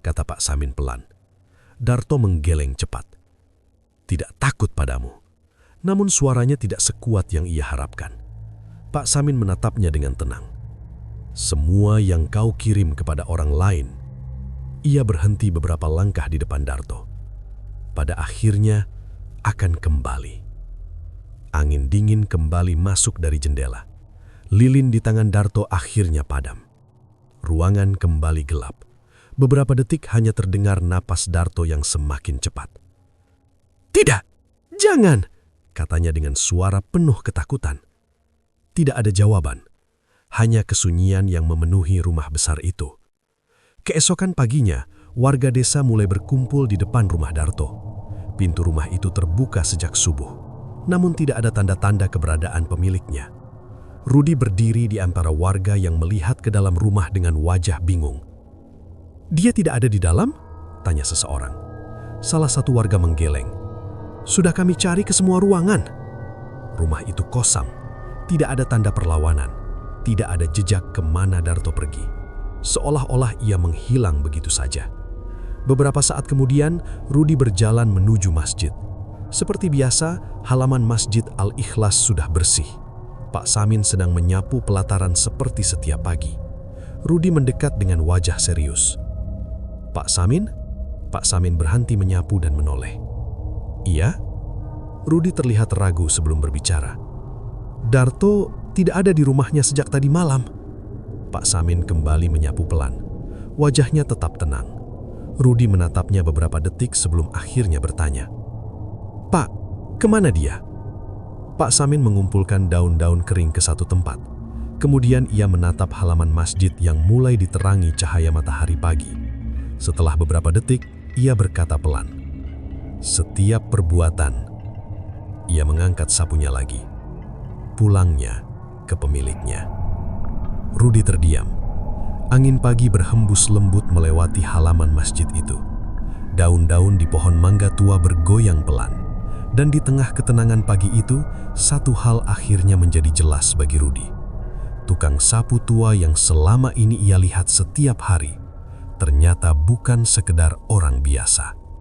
kata Pak Samin pelan. Darto menggeleng cepat. Tidak takut padamu. Namun suaranya tidak sekuat yang ia harapkan. Pak Samin menatapnya dengan tenang. Semua yang kau kirim kepada orang lain. Ia berhenti beberapa langkah di depan Darto. Pada akhirnya akan kembali. Angin dingin kembali masuk dari jendela. Lilin di tangan Darto akhirnya padam. Ruangan kembali gelap. Beberapa detik hanya terdengar napas Darto yang semakin cepat. "Tidak, jangan!" katanya dengan suara penuh ketakutan. Tidak ada jawaban, hanya kesunyian yang memenuhi rumah besar itu. Keesokan paginya, warga desa mulai berkumpul di depan rumah Darto. Pintu rumah itu terbuka sejak subuh, namun tidak ada tanda-tanda keberadaan pemiliknya. Rudi berdiri di antara warga yang melihat ke dalam rumah dengan wajah bingung. "Dia tidak ada di dalam?" tanya seseorang. Salah satu warga menggeleng. "Sudah kami cari ke semua ruangan." Rumah itu kosong, tidak ada tanda perlawanan, tidak ada jejak kemana Darto pergi. Seolah-olah ia menghilang begitu saja. Beberapa saat kemudian, Rudi berjalan menuju masjid. Seperti biasa, halaman Masjid Al-Ikhlas sudah bersih. Pak Samin sedang menyapu pelataran seperti setiap pagi. Rudi mendekat dengan wajah serius. "Pak Samin?" Pak Samin berhenti menyapu dan menoleh. "Iya?" Rudi terlihat ragu sebelum berbicara. "Darto tidak ada di rumahnya sejak tadi malam." Pak Samin kembali menyapu pelan. Wajahnya tetap tenang. Rudi menatapnya beberapa detik sebelum akhirnya bertanya. "Pak, kemana dia?" Pak Samin mengumpulkan daun-daun kering ke satu tempat. Kemudian ia menatap halaman masjid yang mulai diterangi cahaya matahari pagi. Setelah beberapa detik, ia berkata pelan, "Setiap perbuatan." Ia mengangkat sapunya lagi. "Pulangnya ke pemiliknya." Rudi terdiam. Angin pagi berhembus lembut melewati halaman masjid itu. Daun-daun di pohon mangga tua bergoyang pelan. Dan di tengah ketenangan pagi itu, satu hal akhirnya menjadi jelas bagi Rudi. Tukang sapu tua yang selama ini ia lihat setiap hari, ternyata bukan sekedar orang biasa.